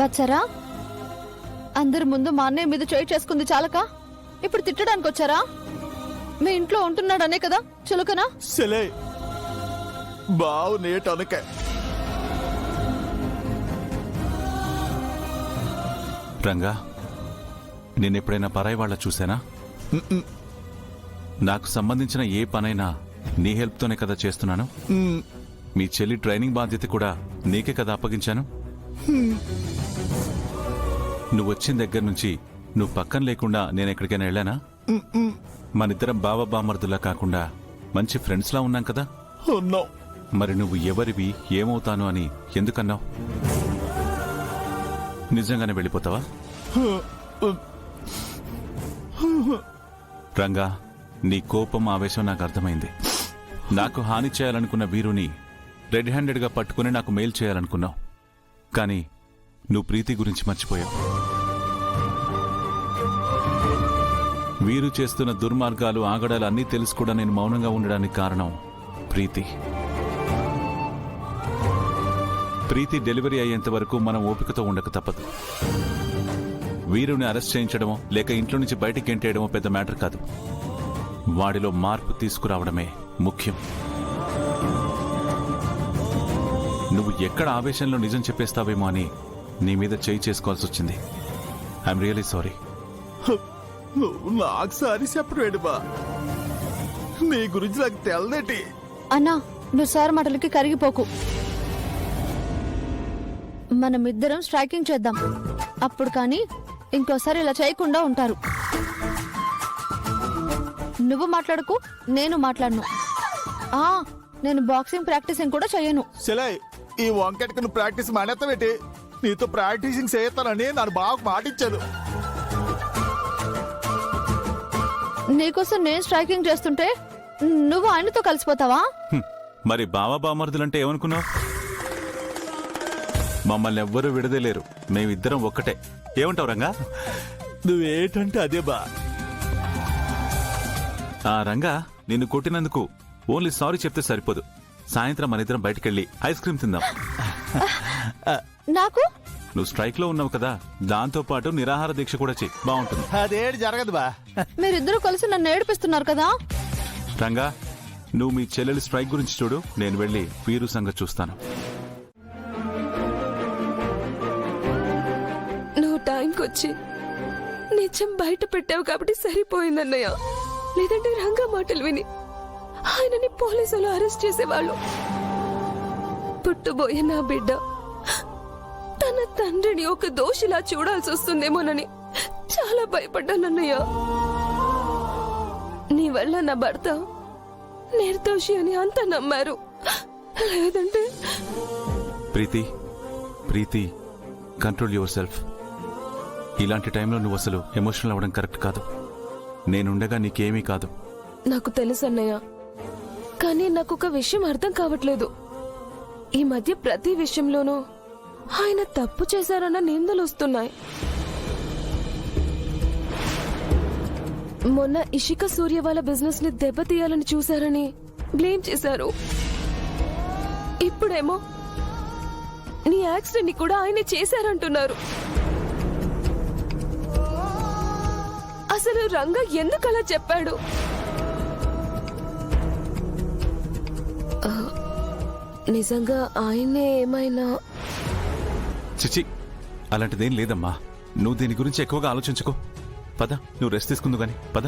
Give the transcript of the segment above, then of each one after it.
వచ్చారా? అందరి ముందు మా అన్నయ్య మీద చేయి చేసుకుంది చాలక ఇప్పుడు తిట్టడానికి వచ్చారా? మీ ఇంట్లో ఉంటున్నాడనే కదా చులకనా? సెలే బావు నేటనక రంగా, నేనెప్పుడైనా పరాయి వాళ్ళ చూసానా? నాకు సంబంధించిన ఏ పనైనా నీ హెల్ప్తోనే కదా చేస్తున్నాను. మీ చెల్లి ట్రైనింగ్ బాధ్యత కూడా నీకే కదా అప్పగించాను. నువ్వు వచ్చిన దగ్గర నుంచి నువ్వు పక్కన లేకుండా నేను ఎక్కడికైనా వెళ్ళానా? మనిద్దరం బావ బామర్దులా కాకుండా మంచి ఫ్రెండ్స్లా ఉన్నాం కదా. మరి నువ్వు ఎవరివి, ఏమవుతాను అని ఎందుకన్నావు? నిజంగానే వెళ్ళిపోతావా? రంగా, నీ కోపం ఆవేశం నాకు అర్థమైంది. నాకు హాని చేయాలనుకున్న వీరుని రెడ్ హ్యాండెడ్గా పట్టుకుని నాకు మెయిల్ చేయాలనుకున్నావు. కానీ నువ్వు ప్రీతి గురించి మర్చిపోయావు. వీరు చేస్తున్న దుర్మార్గాలు, ఆగడాలు అన్నీ తెలుసు కూడా నేను మౌనంగా ఉండడానికి కారణం ప్రీతి. ప్రీతి డెలివరీ అయ్యేంత వరకు మనం ఓపికతో ఉండక తప్పదు. వీరుని అరెస్ట్ చేయించడమో లేక ఇంట్లో నుంచి బయటికి గెంటేయడమో పెద్ద మ్యాటర్ కాదు. వాడిలో మార్పు తీసుకురావడమే ముఖ్యం. నువ్వు ఎక్కడ ఆవేశంలో నిజం చెప్పేస్తావేమో అని నీ మీద చేయి చేసుకోవాల్సి వచ్చింది. I'm really sorry. నువ్వు నాకు సారీ చెప్పడు బా, నీ గురించి నాకు తెల్లదేటి. అన్నా, నువ్వు సార్ మాటలకి కరిగిపోకు. మనమిద్దరం స్ట్రైకింగ్ చేద్దాం. అప్పుడు కానీ ఇంకోసారి ఇలా చేయకుండా ఉంటారు. నువ్వు మాట్లాడకు, నేను మాట్లాడను. నేను బాక్సింగ్ ప్రాక్టీసింగ్ కూడా చేయను. సెలై, ఈ వంకెట్కి నువ్వు ప్రాక్టీస్ మానేస్తావేటి? నీతో ప్రాక్టీసింగ్ చేస్తానని నన్ను బాగా మాటిచ్చాను. నీకోసం నేను స్ట్రైకింగ్ చేస్తుంటే నువ్వు ఆయనతో కలిసిపోతావా? మరి బావ బామర్దులంటే ఏమనుకున్నావు? మమ్మల్ని ఎవ్వరూ విడదలేరు. మేమిద్దరం ఒక్కటే. ఏమంటావు రంగా? నువ్వేటంటే అదే బా. రంగా, నిన్ను కొట్టినందుకు ఓన్లీ సారీ చెప్తే సరిపోదు. సాయంత్రం మనిద్దరం బయటకెళ్ళి ఐస్ క్రీమ్ తిందాం. నాకు నువ్వు స్ట్రైక్ లో ఉన్నావు కదా, దాంతో పాటు నిరాహార దీక్ష కూడా చెయ్యి, బాగుంటుంది. అదేటి జరగదు బా. మీరిద్దరూ కలిసి నన్ను ఏడిపిస్తున్నారు కదా. రంగా, నువ్వు మీ చెల్లెలి స్ట్రైక్ గురించి చూడు, నేను వెళ్ళి వీరు సంగతి చూస్తాను. నువ్వు టైంకి వచ్చి నిజం బయట పెట్టావు కాబట్టి సరిపోయిందన్నయ్య. లేదంటే రంగా మాటలు విని ఆయనని పోలీసులు అరెస్ట్ చేసేవాళ్ళు. పుట్టబోయే నా బిడ్డ తన తండ్రిని ఒక దోషిలా చూడాల్సి వస్తుందేమోనని చాలా భయపడ్డానన్నయ్య. నీ వల్ల నా భర్త నిర్దోషి అని అంతా నమ్మారు. లేదంటే ప్రీతి, ప్రీతి, కంట్రోల్ యువర్ సెల్ఫ్. ఇలాంటి టైంలో నువ్వు అసలు ఎమోషనల్ అవ్వడం కరెక్ట్ కాదు. నేనుండగా నీకేమీ కాదు. నాకు తెలుసు అన్నయ్య, కానీ నాకు ఒక విషయం అర్థం కావట్లేదు. ఈ మధ్య ప్రతి విషయంలోనూ ఆయన తప్పు చేశారన్న నిందలు వస్తున్నాయి. మొన్న ఇషిక సూర్య వాళ్ళ బిజినెస్ ని దెబ్బతీయాలని చూశారని బ్లేమ్ చేశారు. ఇప్పుడేమో నీ యాక్సిడెంట్ ని కూడా ఆయనే చేశారంటున్నారు. అసలు రంగా ఎందుకలా చెప్పాడు? నిజంగా ఆయనే ఏమైనా? చిచి, అలాంటిదేం లేదమ్మా. నువ్వు దీని గురించి ఎక్కువగా ఆలోచించుకో. పద, నువ్వు రెస్ట్ తీసుకుందు గాని పద.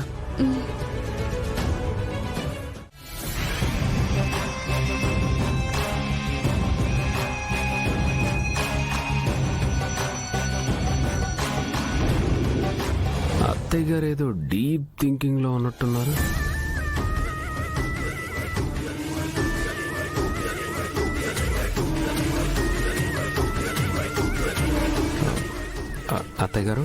అత్తయ్య గారు ఏదో డీప్ థింకింగ్ లో ఉన్నట్టున్నారు. అత్తయ్య గారు,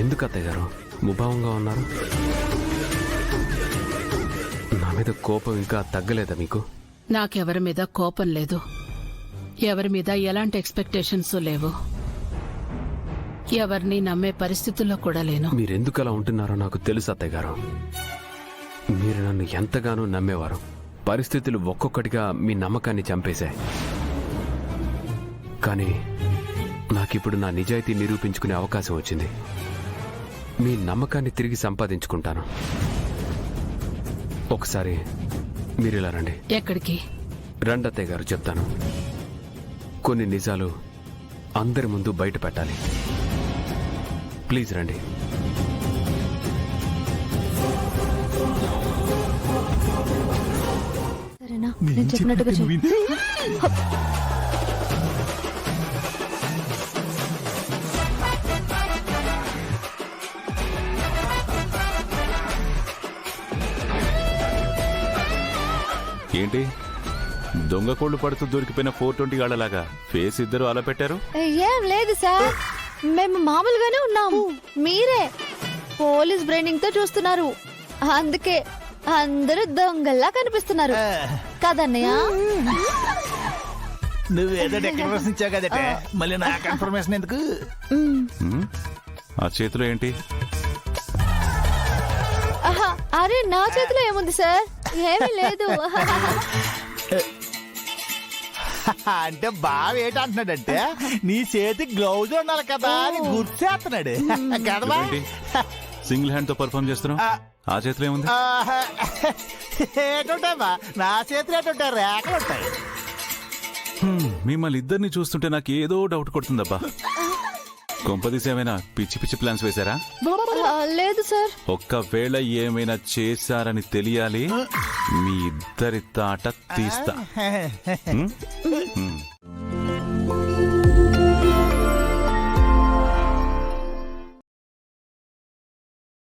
ఎందుకు అత్తయ్య గారు ముభావంగా ఉన్నారు? నా మీద కోపం ఇంకా తగ్గలేదా మీకు? నాకెవరి మీద కోపం లేదు. ఎవరి మీద ఎలాంటి ఎక్స్పెక్టేషన్స్ లేవు. ఎవరిని నమ్మే పరిస్థితుల్లో కూడా లేను. మీరెందుకు అలా ఉంటున్నారో నాకు తెలుసు అత్తయ్య గారు. మీరు నన్ను ఎంతగానో నమ్మేవారు. పరిస్థితులు ఒక్కొక్కటిగా మీ నమ్మకాన్ని చంపేశాయి. కానీ నాకిప్పుడు నా నిజాయితీ నిరూపించుకునే అవకాశం వచ్చింది. మీ నమ్మకాన్ని తిరిగి సంపాదించుకుంటాను. ఒకసారి మీరిలా రండి. ఎక్కడికి? రండి అత్తయ్య గారు, చెప్తాను. కొన్ని నిజాలు అందరి ముందు బయట పెట్టాలి. ప్లీజ్ రండి. సరేనా, నేను చెప్పినట్టుగా చెయ్యి. ఏంటి దొంగ కోళ్లు పడుతూ దొరికిపోయిన 420 గాళ్ళలాగా ఫేస్ ఇద్దరు అలా పెట్టారు? ఏం లేదు సార్, మేము మామూలుగానే ఉన్నాము. మీరే పోలీస్ బ్రెయినింగ్ తో చూస్తున్నారు, అందుకే అందరూ దొంగల్లా కనిపిస్తున్నారు కదన్నయ్య. నువ్వేదో డెకరేషన్ ఇచ్చావు కదట, మళ్ళీ నా కన్ఫర్మేషన్ ఎందుకు? ఆ చేతిలో ఏంటి? ఆహా, అరే నా చేతిలో ఏముంది సార్, ఏమీ లేదు. అంటే బావ ఏంటంటున్నాడంటే నీ చేతి గ్లౌజ్ ఉండాలి కదా అని గుర్తు చేస్తున్నాడు కదవా? ఏంటి సింగిల్ హ్యాండ్ తో పర్ఫార్మ్ చేస్తున్నావు? ఆ చేతిలో ఏముంది? ఏటుంటావా నా చేతులు ఏటుంటాయి, రేఖలు ఉంటాయి. మిమ్మల్ని ఇద్దరిని చూస్తుంటే నాకు ఏదో డౌట్ కొడుతుందబ్బా. కొంపదీసి ఏమైనా పిచ్చి పిచ్చి ప్లాన్స్ వేశారా? లేదు సార్. ఒక్కవేళ ఏమైనా చేశారని తెలియాలి, మీ ఇద్దరి తాట తీస్తా.